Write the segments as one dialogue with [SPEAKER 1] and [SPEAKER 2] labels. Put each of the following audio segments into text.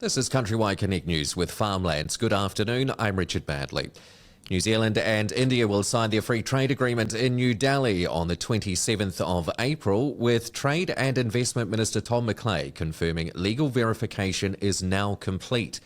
[SPEAKER 1] This is CountryWide CONNECT News with Farmlands. Good afternoon, I'm Richard Badley. New Zealand and India will sign their free trade agreement in New Delhi on the 27th of April, with Trade and Investment Minister Tom McClay confirming legal verification is now complete.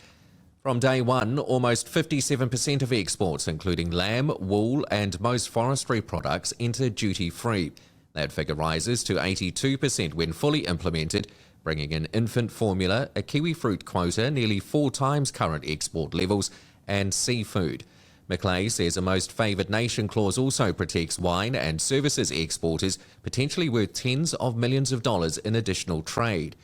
[SPEAKER 1] From day one, almost 57% of exports, including lamb, wool and most forestry products, enter duty-free. That figure rises to 82% when fully implemented, bringing in infant formula, a kiwi fruit quota nearly 4 times current export levels, and seafood. McClay says a most favoured nation clause also protects wine and services exporters, potentially worth tens of millions of dollars in additional trade.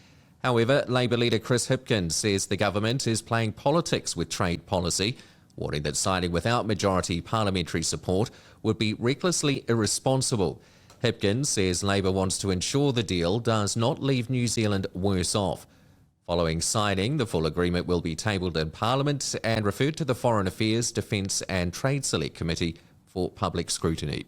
[SPEAKER 1] However, Labour leader Chris Hipkins says the government is playing politics with trade policy, warning that signing without majority parliamentary support would be recklessly irresponsible. Hipkins says Labour wants to ensure the deal does not leave New Zealand worse off. Following signing, the full agreement will be tabled in Parliament and referred to the Foreign Affairs, Defence and Trade Select Committee for public scrutiny.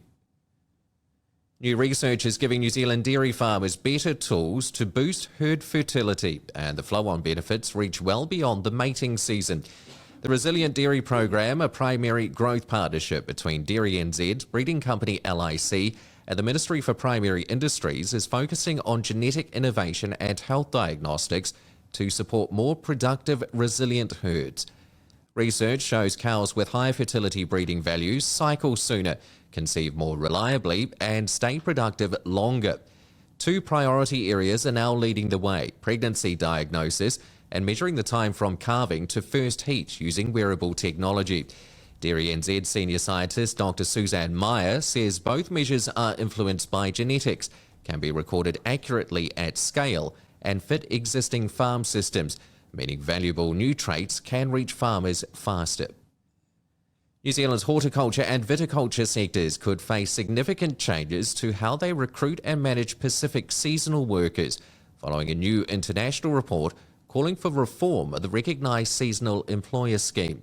[SPEAKER 1] New research is giving New Zealand dairy farmers better tools to boost herd fertility, and the flow-on benefits reach well beyond the mating season. The Resilient Dairy Program, a primary growth partnership between Dairy NZ, breeding company LIC and the Ministry for Primary Industries, is focusing on genetic innovation and health diagnostics to support more productive, resilient herds. Research shows cows with higher fertility breeding values cycle sooner, conceive more reliably, and stay productive longer. 2 priority areas are now leading the way: pregnancy diagnosis and measuring the time from calving to first heat using wearable technology. Dairy NZ senior scientist Dr. Suzanne Meyer says both measures are influenced by genetics, can be recorded accurately at scale, and fit existing farm systems, meaning valuable new traits can reach farmers faster. New Zealand's horticulture and viticulture sectors could face significant changes to how they recruit and manage Pacific seasonal workers, following a new international report calling for reform of the recognised seasonal employer scheme.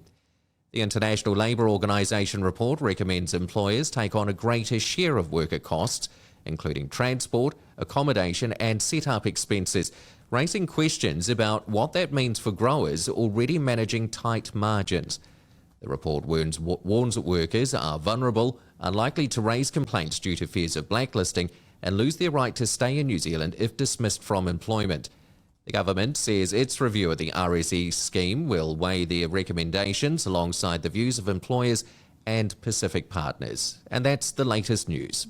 [SPEAKER 1] The International Labour Organisation report recommends employers take on a greater share of worker costs, including transport, accommodation and set-up expenses, raising questions about what that means for growers already managing tight margins. The report warns workers are vulnerable, unlikely to raise complaints due to fears of blacklisting, and lose their right to stay in New Zealand if dismissed from employment. The government says its review of the RSE scheme will weigh their recommendations alongside the views of employers and Pacific partners. And that's the latest news.